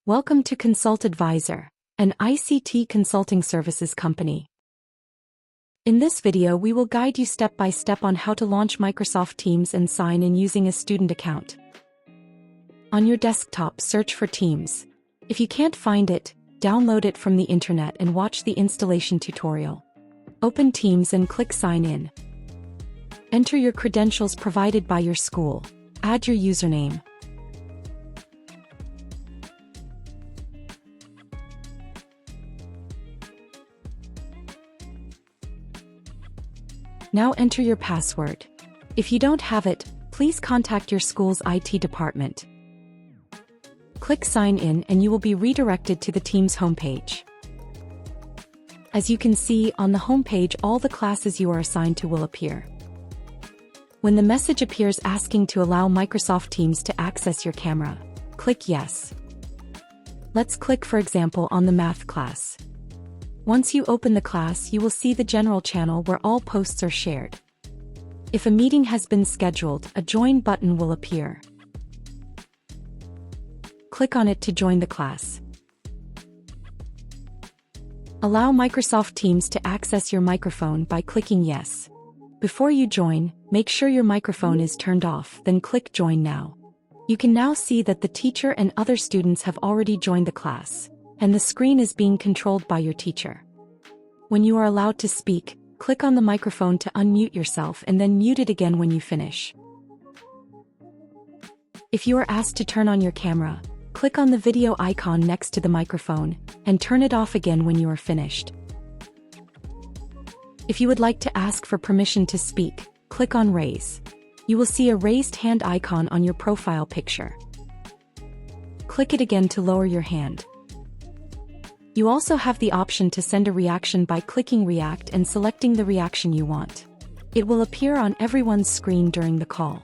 Welcome to Consult Advisor, an ICT consulting services company. In this video, we will guide you step by step on how to launch Microsoft Teams and sign in using a student account. On your desktop, search for Teams. If you can't find it, download it from the internet and watch the installation tutorial. Open Teams and click Sign In. Enter your credentials provided by your school. Add your username. Now enter your password. If you don't have it, please contact your school's IT department. Click Sign In and you will be redirected to the Teams homepage. As you can see, on the homepage, all the classes you are assigned to will appear. When the message appears asking to allow Microsoft Teams to access your camera, click Yes. Let's click, for example, on the math class. Once you open the class, you will see the general channel where all posts are shared. If a meeting has been scheduled, a Join button will appear. Click on it to join the class. Allow Microsoft Teams to access your microphone by clicking Yes. Before you join, make sure your microphone is turned off, then click Join Now. You can now see that the teacher and other students have already joined the class, and the screen is being controlled by your teacher. When you are allowed to speak, click on the microphone to unmute yourself and then mute it again when you finish. If you are asked to turn on your camera, click on the video icon next to the microphone and turn it off again when you are finished. If you would like to ask for permission to speak, click on Raise. You will see a raised hand icon on your profile picture. Click it again to lower your hand. You also have the option to send a reaction by clicking React and selecting the reaction you want. It will appear on everyone's screen during the call.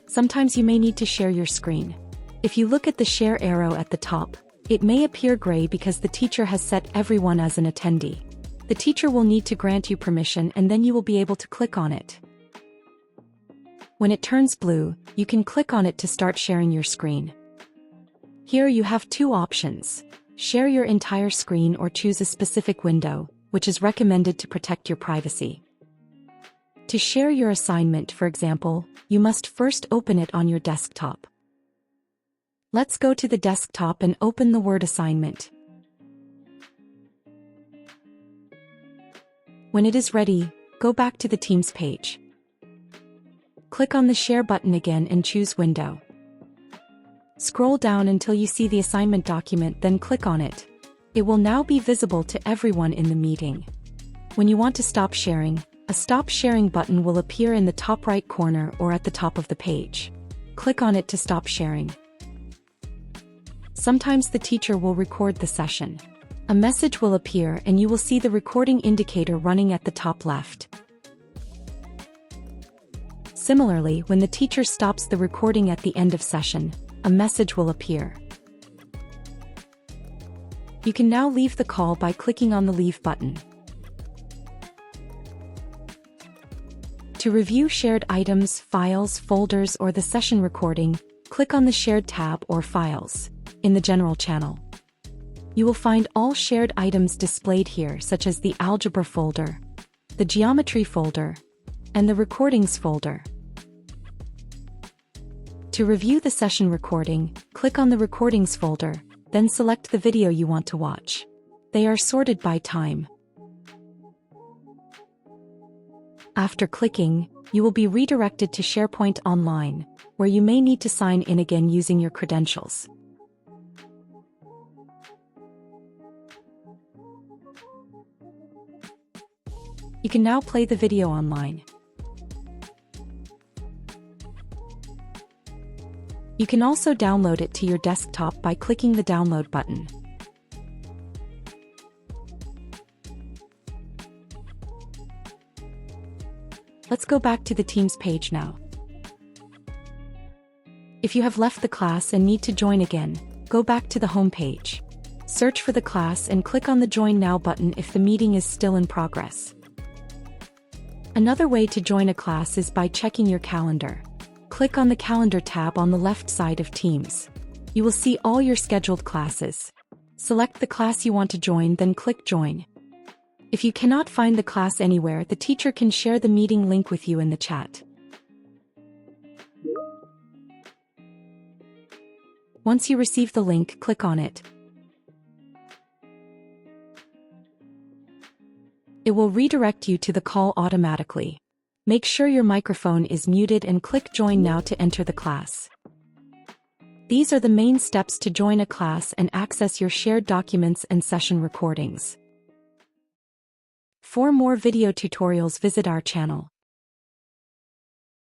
Sometimes you may need to share your screen. If you look at the share arrow at the top, it may appear gray because the teacher has set everyone as an attendee. The teacher will need to grant you permission and then you will be able to click on it. When it turns blue, you can click on it to start sharing your screen. Here you have two options: share your entire screen or choose a specific window, which is recommended to protect your privacy. To share your assignment, for example, you must first open it on your desktop. Let's go to the desktop and open the Word assignment. When it is ready, go back to the Teams page. Click on the Share button again and choose Window. Scroll down until you see the assignment document, then click on it. It will now be visible to everyone in the meeting. When you want to stop sharing, a Stop Sharing button will appear in the top right corner or at the top of the page. Click on it to stop sharing. Sometimes the teacher will record the session. A message will appear and you will see the recording indicator running at the top left. Similarly, when the teacher stops the recording at the end of session, a message will appear. You can now leave the call by clicking on the Leave button. To review shared items, files, folders, or the session recording, click on the Shared tab or Files in the General channel. You will find all shared items displayed here, such as the Algebra folder, the Geometry folder, and the Recordings folder. To review the session recording, click on the Recordings folder, then select the video you want to watch. They are sorted by time. After clicking, you will be redirected to SharePoint Online, where you may need to sign in again using your credentials. You can now play the video online. You can also download it to your desktop by clicking the Download button. Let's go back to the Teams page now. If you have left the class and need to join again, go back to the home page. Search for the class and click on the Join Now button if the meeting is still in progress. Another way to join a class is by checking your calendar. Click on the Calendar tab on the left side of Teams. You will see all your scheduled classes. Select the class you want to join, then click Join. If you cannot find the class anywhere, the teacher can share the meeting link with you in the chat. Once you receive the link, click on it. It will redirect you to the call automatically. Make sure your microphone is muted and click Join now to enter the class. These are the main steps to join a class and access your shared documents and session recordings. For more video tutorials, visit our channel.